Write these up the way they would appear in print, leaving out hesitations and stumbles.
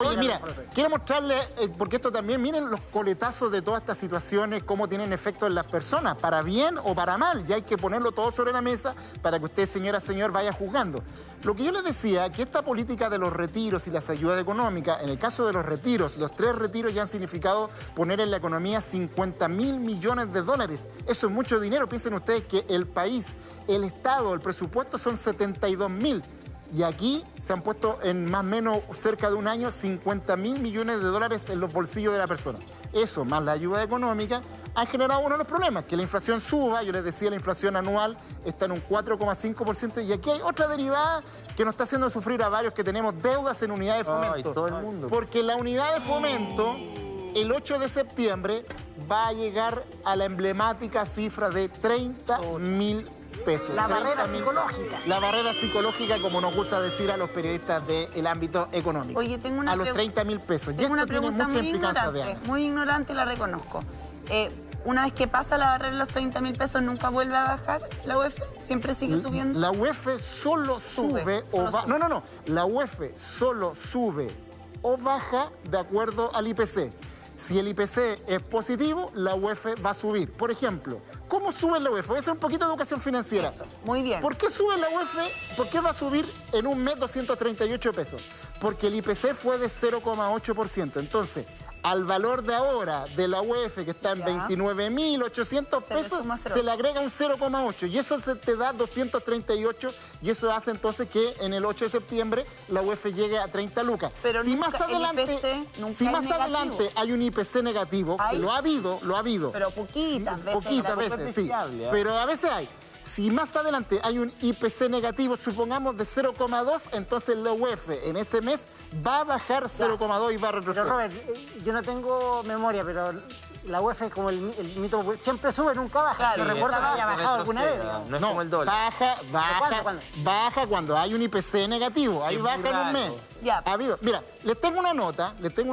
Oye, mira, quiero mostrarle, porque esto también, miren los coletazos de todas estas situaciones, cómo tienen efecto en las personas, para bien o para mal, y hay que ponerlo todo sobre la mesa para que usted, señora, señor, vaya juzgando. Lo que yo les decía, que esta política de los retiros y las ayudas económicas, en el caso de los retiros, los 3 retiros ya han significado poner en la economía 50.000 millones de dólares. Eso es mucho dinero. Piensen ustedes que el país, el Estado, el presupuesto son 72.000. Y aquí se han puesto en más o menos cerca de un año 50.000 millones de dólares en los bolsillos de la persona. Eso, más la ayuda económica, ha generado uno de los problemas, que la inflación suba. Yo les decía, la inflación anual está en un 4,5%. Y aquí hay otra derivada que nos está haciendo sufrir a varios que tenemos deudas en unidad de fomento. Ay, todo el mundo. Porque la unidad de fomento, el 8 de septiembre, va a llegar a la emblemática cifra de 30.000 pesos. La barrera psicológica. La barrera psicológica, como nos gusta decir a los periodistas del ámbito económico. Oye, tengo una a los 30.000 pesos. Tengo una pregunta muy ignorante, la reconozco. Una vez que pasa la barrera de los 30.000 pesos, ¿nunca vuelve a bajar la UF? ¿Siempre sigue subiendo? La UF solo sube o baja. No. La UF solo sube o baja de acuerdo al IPC. Si el IPC es positivo, la UF va a subir. Por ejemplo, ¿cómo sube la UF? Voy a hacer un poquito de educación financiera. Eso, muy bien. ¿Por qué sube la UF? ¿Por qué va a subir en un mes 238 pesos? Porque el IPC fue de 0,8%. Entonces, al valor de ahora de la UF, que está en 29.800 pesos, se le agrega un 0,8. Y eso se te da 238. Y eso hace entonces que en el 8 de septiembre la UF llegue a 30 lucas. Pero si nunca, más adelante, hay un IPC negativo, que lo ha habido. Pero poquitas veces. Poquitas veces, sí. Pero a veces hay. Si más adelante hay un IPC negativo, supongamos de 0,2, entonces la UF en ese mes va a bajar 0,2 y va a retroceder. Pero Robert, yo no tengo memoria, pero la UF es como el mito, siempre sube, nunca baja. Claro, yo recuerdo que había bajado alguna vez. No es como el dólar. Baja cuando hay un IPC negativo. Ahí baja en un mes. Ya. Mira, les tengo una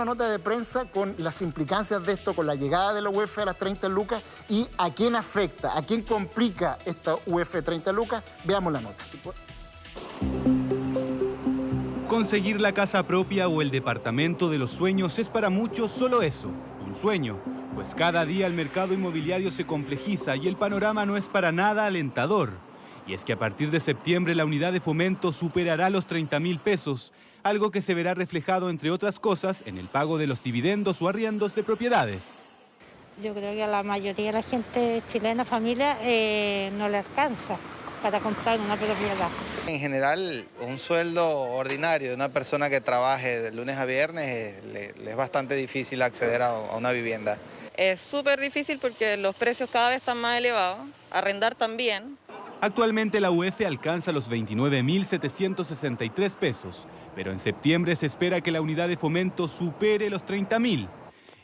nota de prensa con las implicancias de esto, con la llegada de la UF a las 30 lucas y a quién afecta, a quién complica esta UF 30 lucas. Veamos la nota. Conseguir la casa propia o el departamento de los sueños es para muchos solo eso, un sueño. Pues cada día el mercado inmobiliario se complejiza y el panorama no es para nada alentador. Y es que a partir de septiembre la unidad de fomento superará los 30.000 pesos, algo que se verá reflejado, entre otras cosas, en el pago de los dividendos o arriendos de propiedades. Yo creo que a la mayoría de la gente chilena, familia, no le alcanza para comprar una propiedad. En general, un sueldo ordinario de una persona que trabaje de lunes a viernes le es bastante difícil acceder a una vivienda. Es súper difícil porque los precios cada vez están más elevados, arrendar también. Actualmente la UF alcanza los 29.763 pesos, pero en septiembre se espera que la unidad de fomento supere los 30.000.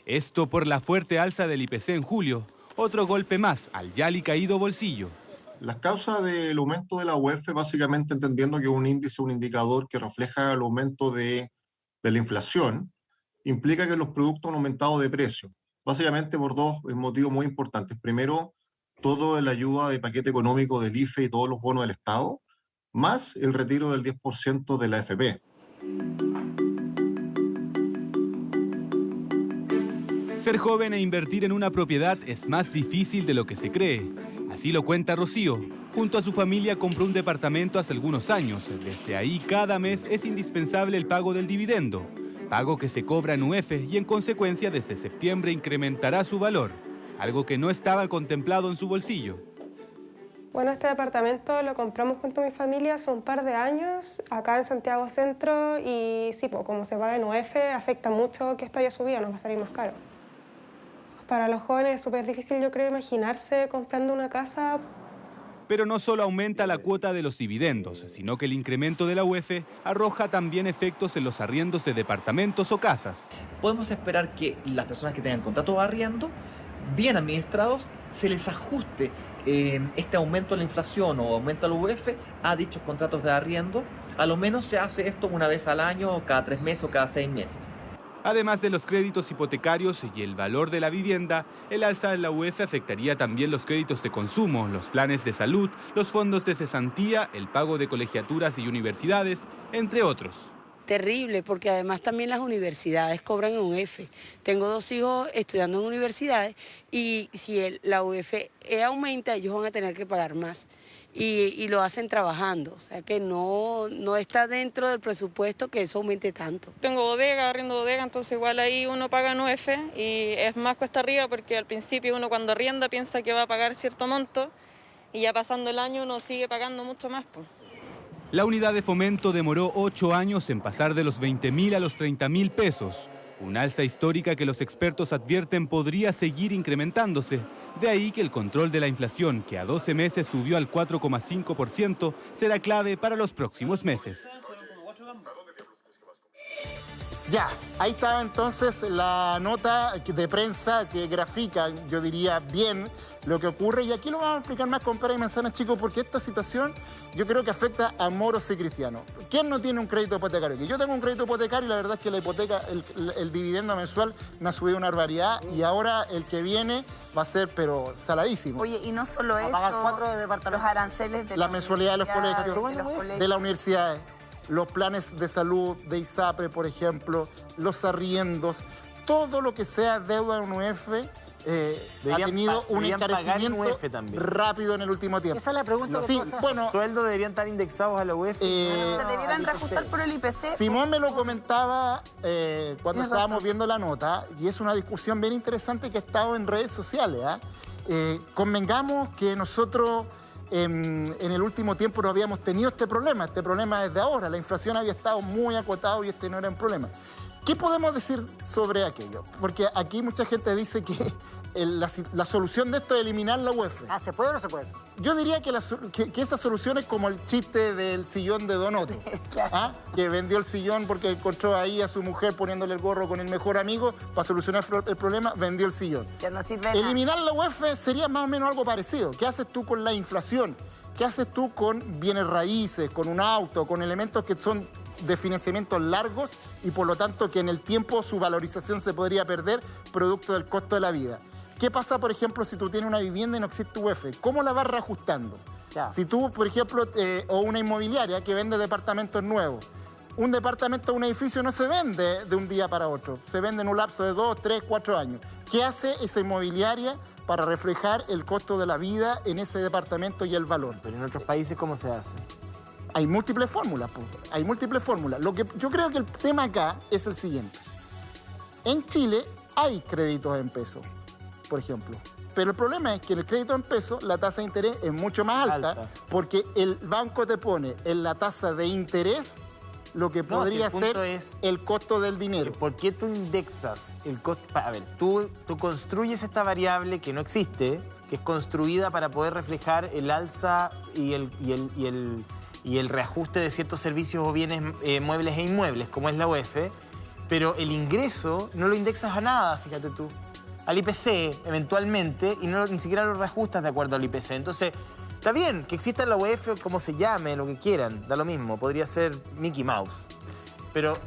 Esto por la fuerte alza del IPC en julio, otro golpe más al ya caído bolsillo. Las causas del aumento de la UF, básicamente entendiendo que es un índice, un indicador que refleja el aumento de la inflación, implica que los productos han aumentado de precio, básicamente por dos motivos muy importantes. Primero, toda la ayuda de paquete económico del IFE y todos los bonos del Estado, más el retiro del 10% de la AFP. Ser joven e invertir en una propiedad es más difícil de lo que se cree. Así lo cuenta Rocío. Junto a su familia compró un departamento hace algunos años. Desde ahí, cada mes es indispensable el pago del dividendo, pago que se cobra en UF y en consecuencia desde septiembre incrementará su valor, algo que no estaba contemplado en su bolsillo. Bueno, este departamento lo compramos junto a mi familia hace un par de años, acá en Santiago Centro, y sí, pues, como se paga en UF, afecta mucho que esto haya subido, nos va a salir más caro. Para los jóvenes es súper difícil, yo creo, imaginarse comprando una casa. Pero no solo aumenta la cuota de los dividendos, sino que el incremento de la UF arroja también efectos en los arriendos de departamentos o casas. Podemos esperar que las personas que tengan contrato de arriendo, bien administrados, se les ajuste este aumento de la inflación o aumento de la UF a dichos contratos de arriendo. A lo menos se hace esto una vez al año, cada 3 meses o cada 6 meses. Además de los créditos hipotecarios y el valor de la vivienda, el alza de la UF afectaría también los créditos de consumo, los planes de salud, los fondos de cesantía, el pago de colegiaturas y universidades, entre otros. terrible, porque además también las universidades cobran en UF. Tengo 2 hijos estudiando en universidades y si la UF aumenta, ellos van a tener que pagar más. Y lo hacen trabajando, o sea que no está dentro del presupuesto que eso aumente tanto. Tengo bodega, arriendo bodega, entonces igual ahí uno paga en UF y es más cuesta arriba porque al principio uno cuando arrienda piensa que va a pagar cierto monto y ya pasando el año uno sigue pagando mucho más, pues. La unidad de fomento demoró 8 años en pasar de los 20.000 a los 30.000 pesos. Una alza histórica que los expertos advierten podría seguir incrementándose. De ahí que el control de la inflación, que a 12 meses subió al 4,5%, será clave para los próximos meses. Ya, ahí estaba entonces la nota de prensa que grafica, yo diría, bien lo que ocurre. Y aquí lo vamos a explicar más con pera y manzana, chicos, porque esta situación yo creo que afecta a moros y cristianos. ¿Quién no tiene un crédito hipotecario? Yo tengo un crédito hipotecario y la verdad es que la hipoteca, el dividendo mensual me ha subido una barbaridad y ahora el que viene va a ser, pero saladísimo. Oye, y no solo eso, los aranceles de la mensualidad de los colegios, de las universidades, los planes de salud de ISAPRE, por ejemplo, los arriendos, todo lo que sea deuda en UF ha tenido un encarecimiento rápido en el último tiempo. Esa es la pregunta. Sí, bueno, los sueldos deberían estar indexados a la UF. Se debieran reajustar por el IPC. Simón me lo comentaba cuando estábamos viendo la nota, y es una discusión bien interesante que ha estado en redes sociales. Convengamos que nosotros en el último tiempo no habíamos tenido este problema desde ahora. La inflación había estado muy acotado y este no era un problema. ¿Qué podemos decir sobre aquello? Porque aquí mucha gente dice que la solución de esto es eliminar la UF. ¿Se puede o no se puede? Yo diría que esa solución es como el chiste del sillón de Don Otto, que vendió el sillón porque encontró ahí a su mujer poniéndole el gorro con el mejor amigo para solucionar el problema, vendió el sillón. Ya no sirve eliminar la UF sería más o menos algo parecido. ¿Qué haces tú con la inflación? ¿Qué haces tú con bienes raíces, con un auto, con elementos que son de financiamientos largos y por lo tanto que en el tiempo su valorización se podría perder producto del costo de la vida? ¿Qué pasa, por ejemplo, si tú tienes una vivienda y no existe UF? ¿Cómo la vas reajustando? Ya. Si tú, por ejemplo, o una inmobiliaria que vende departamentos nuevos, un departamento, un edificio no se vende de un día para otro, se vende en un lapso de 2, 3, 4 años. ¿Qué hace esa inmobiliaria para reflejar el costo de la vida en ese departamento y el valor? Pero en otros países, ¿cómo se hace? Hay múltiples fórmulas, hay múltiples fórmulas. Lo que yo creo que el tema acá es el siguiente. En Chile hay créditos en pesos, por ejemplo. Pero el problema es que en el crédito en pesos la tasa de interés es mucho más alta. Porque el banco te pone en la tasa de interés lo que podría ser el costo del dinero. ¿Por qué tú indexas el costo? A ver, tú construyes esta variable que no existe, que es construida para poder reflejar el alza y el reajuste de ciertos servicios o bienes muebles e inmuebles, como es la UF, pero el ingreso no lo indexas a nada, fíjate tú, al IPC eventualmente, y ni siquiera lo reajustas de acuerdo al IPC. Entonces, está bien que exista la UF, como se llame, lo que quieran, da lo mismo, podría ser Mickey Mouse, pero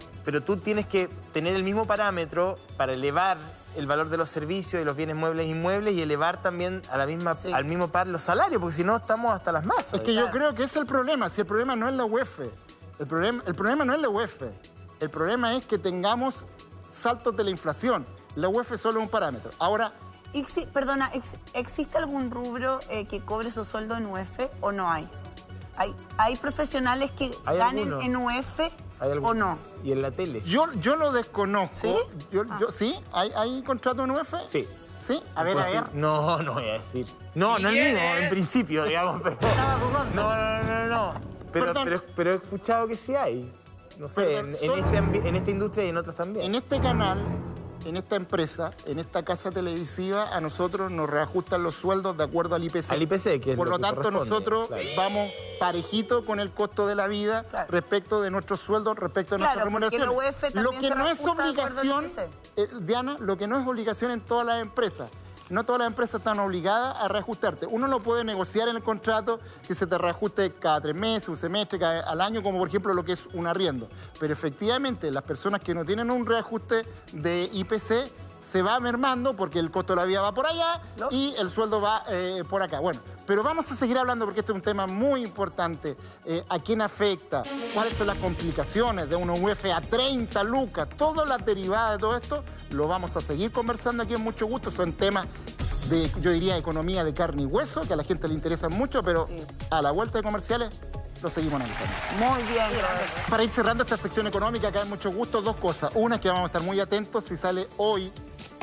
tú tienes que tener el mismo parámetro para elevar el valor de los servicios y los bienes muebles e inmuebles y elevar también a al mismo par los salarios, porque si no estamos hasta las masas. Es que yo creo que ese es el problema. Si el problema no es la UF, el problema no es la UF. El problema es que tengamos saltos de la inflación. La UF solo es un parámetro. Ahora, ¿existe algún rubro que cobre su sueldo en UF o no hay? ¿Hay profesionales que ganen en UF o no? ¿Y en la tele? Yo lo desconozco. ¿Sí? ¿Sí? ¿Hay contrato en UF? Sí. ¿Sí? A ver. No voy a decir. No es mío, en principio, digamos. Pero... No. Pero he escuchado que sí hay. No sé, en esta industria y en otras también. En este canal, en esta empresa, en esta casa televisiva, a nosotros nos reajustan los sueldos de acuerdo al IPC. Al IPC, que es por lo que tanto, nosotros vamos parejito con el costo de la vida respecto de nuestros sueldos, respecto de nuestras remuneraciones. Lo que no es obligación, Diana, lo que no es obligación en todas las empresas. No todas las empresas están obligadas a reajustarte. Uno lo puede negociar en el contrato que se te reajuste cada 3 meses, un semestre, al año, como por ejemplo lo que es un arriendo. Pero efectivamente las personas que no tienen un reajuste de IPC se va mermando porque el costo de la vida va por allá y el sueldo va por acá. Bueno, pero vamos a seguir hablando porque este es un tema muy importante. ¿A quién afecta? ¿Cuáles son las complicaciones de una UF a 30 lucas? Todas las derivadas de todo esto lo vamos a seguir conversando aquí en Mucho Gusto. Son temas de, yo diría, economía de carne y hueso, que a la gente le interesa mucho, pero a la vuelta de comerciales lo seguimos analizando. Muy bien. Para ir cerrando esta sección económica, acá en Mucho Gusto, dos cosas. Una es que vamos a estar muy atentos si sale hoy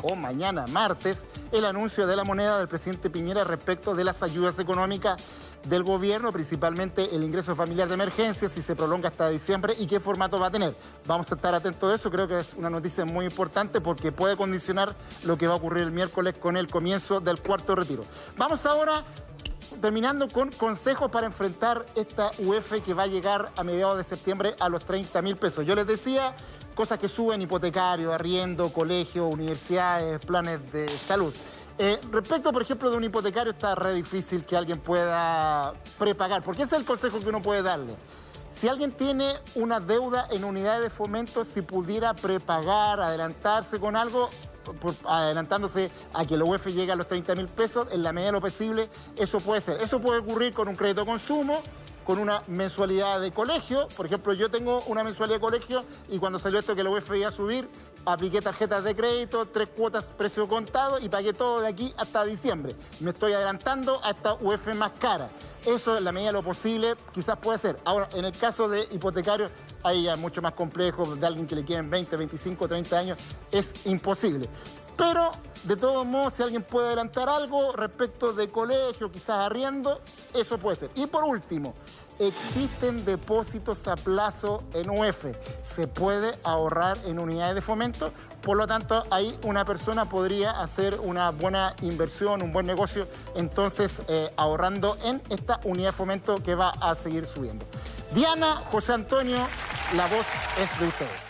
o mañana, martes, el anuncio de la moneda del presidente Piñera respecto de las ayudas económicas del gobierno, principalmente el ingreso familiar de emergencia, si se prolonga hasta diciembre y qué formato va a tener. Vamos a estar atentos de eso, creo que es una noticia muy importante porque puede condicionar lo que va a ocurrir el miércoles con el comienzo del cuarto retiro. Vamos ahora terminando con consejos para enfrentar esta UF que va a llegar a mediados de septiembre a los 30.000 pesos. Yo les decía, cosas que suben: hipotecario, arriendo, colegio, universidades, planes de salud. Respecto, por ejemplo, de un hipotecario, está re difícil que alguien pueda prepagar, porque ese es el consejo que uno puede darle. Si alguien tiene una deuda en unidades de fomento, si pudiera prepagar, adelantarse con algo, adelantándose a que la UF llegue a los 30.000 pesos, en la medida de lo posible, eso puede ser. Eso puede ocurrir con un crédito de consumo, con una mensualidad de colegio. Por ejemplo, yo tengo una mensualidad de colegio y cuando salió esto que la UF iba a subir, apliqué tarjetas de crédito, 3 cuotas precio contado y pagué todo de aquí hasta diciembre. Me estoy adelantando a esta UF más cara. Eso, en la medida de lo posible, quizás puede ser. Ahora, en el caso de hipotecarios, ahí ya es mucho más complejo, de alguien que le queden 20, 25, 30 años, es imposible. Pero, de todos modos, si alguien puede adelantar algo respecto de colegio, quizás arriendo, eso puede ser. Y por último, existen depósitos a plazo en UF. Se puede ahorrar en unidades de fomento. Por lo tanto, ahí una persona podría hacer una buena inversión, un buen negocio, entonces ahorrando en esta unidad de fomento que va a seguir subiendo. Diana, José Antonio, la voz es de ustedes.